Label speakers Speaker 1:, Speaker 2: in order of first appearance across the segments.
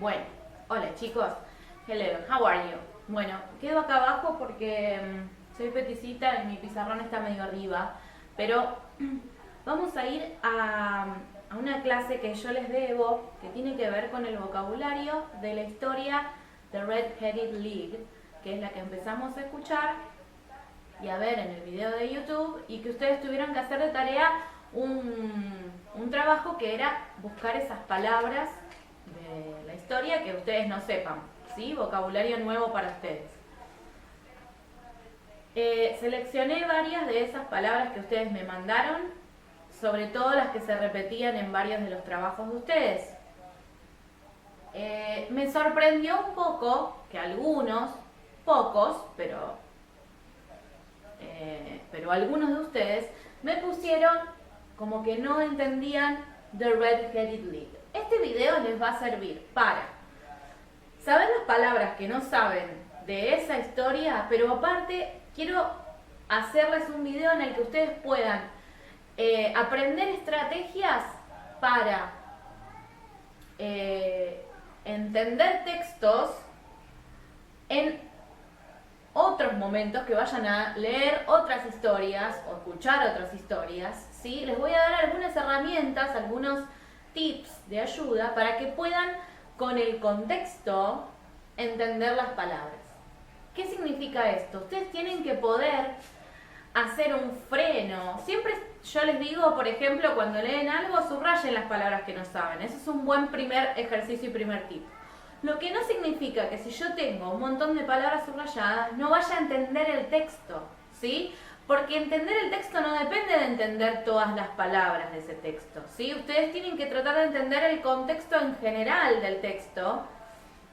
Speaker 1: Bueno, hola chicos. Hello, how are you? Bueno, quedo acá abajo porque soy peticita y mi pizarrón está medio arriba, pero vamos a ir a una clase que yo les debo, que tiene que ver con el vocabulario de la historia de Red-Headed League, que es la que empezamos a escuchar y a ver en el video de YouTube, y que ustedes tuvieron que hacer de tarea un trabajo que era buscar esas palabras de la historia que ustedes no sepan, ¿sí? Vocabulario nuevo para ustedes. Seleccioné varias de esas palabras que ustedes me mandaron, sobre todo las que se repetían en varios de los trabajos de ustedes. Me sorprendió un poco que algunos, pocos, pero algunos de ustedes me pusieron como que no entendían The Red-Headed League. Este video les va a servir para saber las palabras que no saben de esa historia, pero aparte quiero hacerles un video en el que ustedes puedan aprender estrategias para entender textos en otros momentos que vayan a leer otras historias o escuchar otras historias, ¿sí? Les voy a dar algunas herramientas, algunos tips de ayuda para que puedan con el contexto entender las palabras. ¿Qué significa esto? Ustedes tienen que poder hacer un freno. Siempre yo les digo, por ejemplo, cuando leen algo, subrayen las palabras que no saben. Eso es un buen primer ejercicio y primer tip. Lo que no significa que si yo tengo un montón de palabras subrayadas, no vaya a entender el texto, ¿sí? Porque entender el texto no depende de entender todas las palabras de ese texto, ¿sí? Ustedes tienen que tratar de entender el contexto en general del texto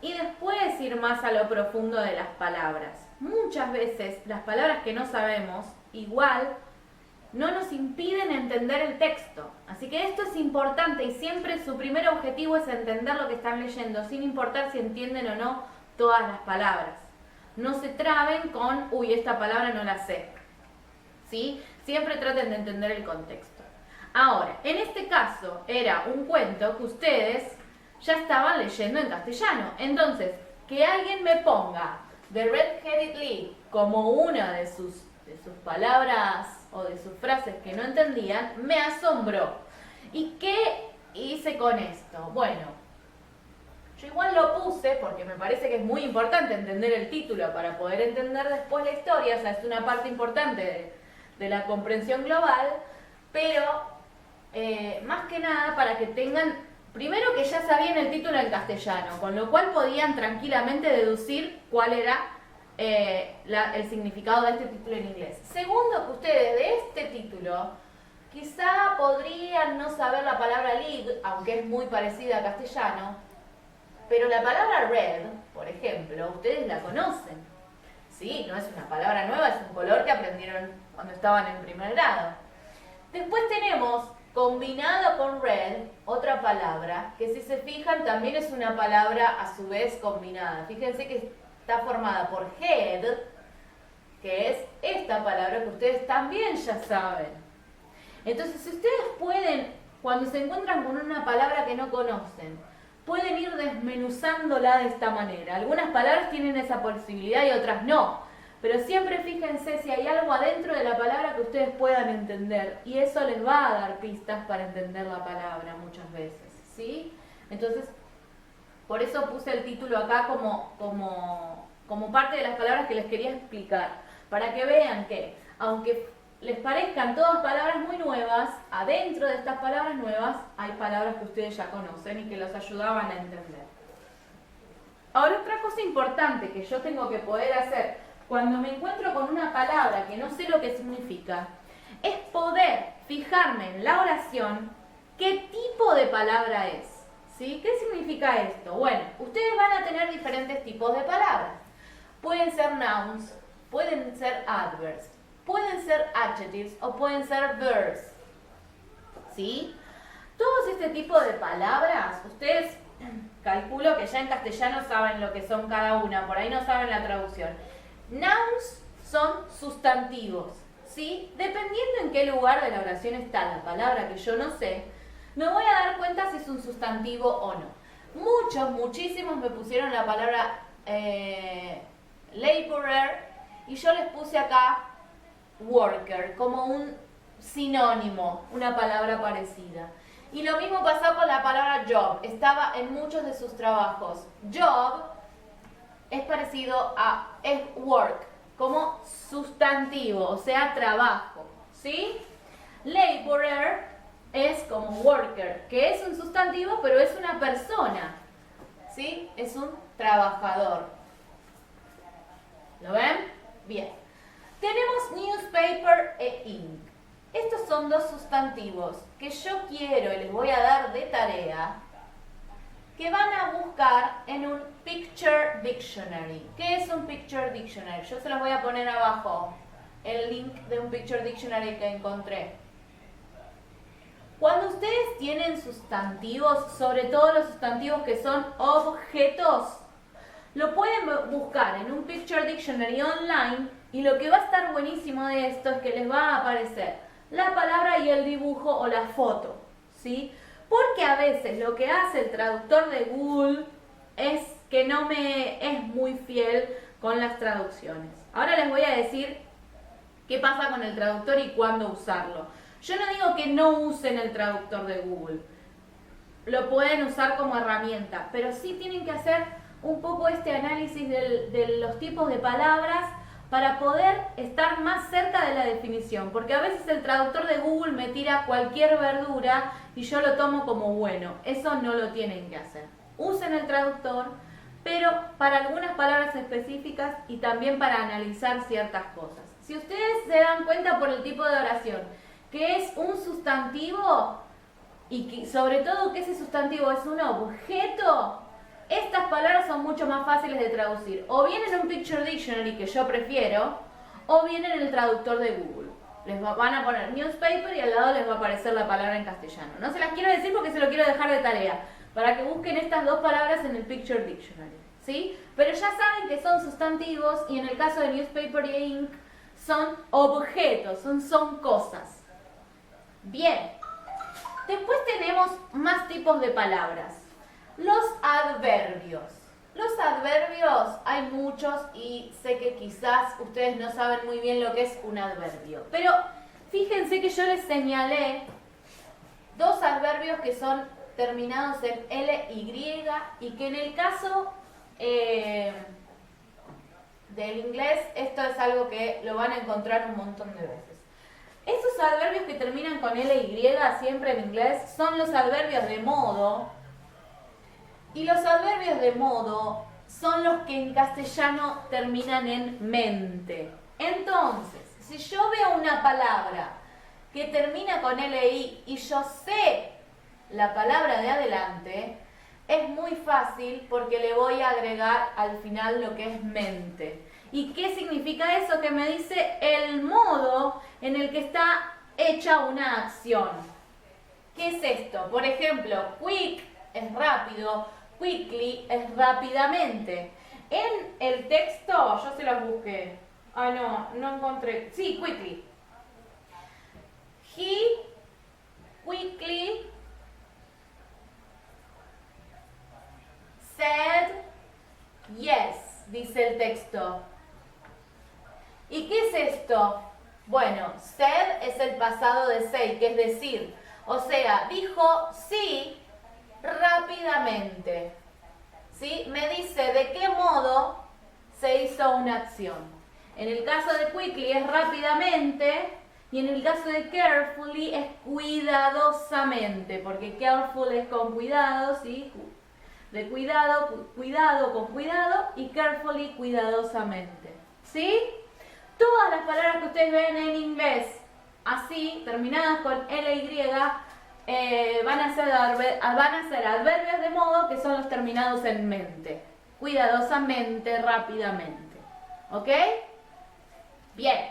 Speaker 1: y después ir más a lo profundo de las palabras. Muchas veces las palabras que no sabemos, igual, no nos impiden entender el texto. Así que esto es importante y siempre su primer objetivo es entender lo que están leyendo, sin importar si entienden o no todas las palabras. No se traben con, uy, esta palabra no la sé, ¿sí? Siempre traten de entender el contexto. Ahora, en este caso era un cuento que ustedes ya estaban leyendo en castellano. Entonces, que alguien me ponga The Red-Headed League como una de sus palabras o de sus frases que no entendían, me asombró. ¿Y qué hice con esto? Bueno, yo igual lo puse porque me parece que es muy importante entender el título para poder entender después la historia, o sea, es una parte importante de la comprensión global, pero más que nada para que tengan, primero que ya sabían el título en castellano, con lo cual podían tranquilamente deducir cuál era el significado de este título en inglés. Segundo, que ustedes de este título quizá podrían no saber la palabra league, aunque es muy parecida a castellano, pero la palabra red, por ejemplo, ustedes la conocen. Sí, no es una palabra nueva, es un color que aprendieron cuando estaban en primer grado. Después tenemos, combinado con red, otra palabra, que si se fijan también es una palabra a su vez combinada. Fíjense que está formada por head, que es esta palabra que ustedes también ya saben. Entonces, si ustedes pueden, cuando se encuentran con una palabra que no conocen, pueden ir desmenuzándola de esta manera. Algunas palabras tienen esa posibilidad y otras no. Pero siempre fíjense si hay algo adentro de la palabra que ustedes puedan entender. Y eso les va a dar pistas para entender la palabra muchas veces, ¿sí? Entonces, por eso puse el título acá como parte de las palabras que les quería explicar. Para que vean que, aunque les parezcan todas palabras muy nuevas, adentro de estas palabras nuevas hay palabras que ustedes ya conocen y que los ayudaban a entender. Ahora, otra cosa importante que yo tengo que poder hacer cuando me encuentro con una palabra que no sé lo que significa, es poder fijarme en la oración qué tipo de palabra es. ¿Sí? ¿Qué significa esto? Bueno, ustedes van a tener diferentes tipos de palabras. Pueden ser nouns, pueden ser adverbs, pueden ser adjectives o pueden ser verbs. ¿Sí? Todos este tipo de palabras, ustedes calculo que ya en castellano saben lo que son cada una, por ahí no saben la traducción. Nouns son sustantivos, ¿sí? Dependiendo en qué lugar de la oración está la palabra que yo no sé, me voy a dar cuenta si es un sustantivo o no. muchísimos me pusieron la palabra laborer y yo les puse acá worker como un sinónimo, una palabra parecida. Y lo mismo pasó con la palabra job, estaba en muchos de sus trabajos. Job es parecido a es work, como sustantivo, o sea, trabajo, ¿sí? Laborer es como worker, que es un sustantivo, pero es una persona, ¿sí? Es un trabajador. ¿Lo ven? Bien. Tenemos newspaper e ink. Estos son dos sustantivos que yo quiero y les voy a dar de tarea que van a buscar en un Picture Dictionary. ¿Qué es un Picture Dictionary? Yo se los voy a poner abajo, el link de un Picture Dictionary que encontré. Cuando ustedes tienen sustantivos, sobre todo los sustantivos que son objetos, lo pueden buscar en un Picture Dictionary online y lo que va a estar buenísimo de esto es que les va a aparecer la palabra y el dibujo o la foto, ¿sí? Porque a veces lo que hace el traductor de Google es que no me es muy fiel con las traducciones. Ahora les voy a decir qué pasa con el traductor y cuándo usarlo. Yo no digo que no usen el traductor de Google, lo pueden usar como herramienta, pero sí tienen que hacer un poco este análisis de los tipos de palabras para poder estar más cerca de la definición, porque a veces el traductor de Google me tira cualquier verdura y yo lo tomo como bueno. Eso no lo tienen que hacer. Usen el traductor, pero para algunas palabras específicas y también para analizar ciertas cosas. Si ustedes se dan cuenta por el tipo de oración que es un sustantivo y que, sobre todo que ese sustantivo es un objeto, estas palabras son mucho más fáciles de traducir. O bien en un Picture Dictionary, que yo prefiero, o bien en el traductor de Google. Van a poner newspaper y al lado les va a aparecer la palabra en castellano. No se las quiero decir porque se lo quiero dejar de tarea, para que busquen estas dos palabras en el Picture Dictionary, ¿sí? Pero ya saben que son sustantivos y en el caso de newspaper y ink son objetos, son cosas. Bien. Después tenemos más tipos de palabras. Los adverbios. Los adverbios hay muchos y sé que quizás ustedes no saben muy bien lo que es un adverbio. Pero fíjense que yo les señalé dos adverbios que son terminados en ly y que en el caso del inglés esto es algo que lo van a encontrar un montón de veces. Esos adverbios que terminan con ly siempre en inglés son los adverbios de modo. Y los adverbios de modo son los que en castellano terminan en mente. Entonces, si yo veo una palabra que termina con li y yo sé la palabra de adelante, es muy fácil porque le voy a agregar al final lo que es mente. ¿Y qué significa eso? Que me dice el modo en el que está hecha una acción. ¿Qué es esto? Por ejemplo, quick es rápido, quickly es rápidamente. En el texto, yo se los busqué. Ah, no encontré. Sí, quickly. He quickly said yes, dice el texto. ¿Y qué es esto? Bueno, said es el pasado de say, que es decir. O sea, dijo sí rápidamente. ¿Sí? Me dice de qué modo se hizo una acción. En el caso de quickly es rápidamente y en el caso de carefully es cuidadosamente, porque careful es con cuidado, ¿sí? De cuidado, cuidado con cuidado y carefully cuidadosamente. ¿Sí? Todas las palabras que ustedes ven en inglés así, terminadas con ly, van a ser adverbios de modo que son los terminados en mente. Cuidadosamente, rápidamente. ¿Ok? Bien.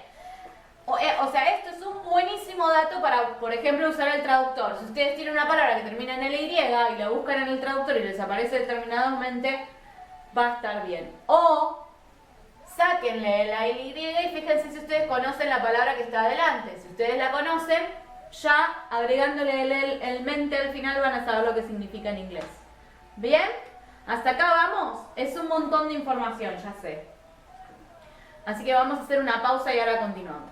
Speaker 1: O sea, esto es un buenísimo dato para, por ejemplo, usar el traductor. Si ustedes tienen una palabra que termina en ly y la buscan en el traductor y les aparece terminadamente, va a estar bien. O sáquenle la y y fíjense si ustedes conocen la palabra que está adelante. Si ustedes la conocen, ya agregándole el mente al final van a saber lo que significa en inglés. ¿Bien? ¿Hasta acá vamos? Es un montón de información, ya sé. Así que vamos a hacer una pausa y ahora continuamos.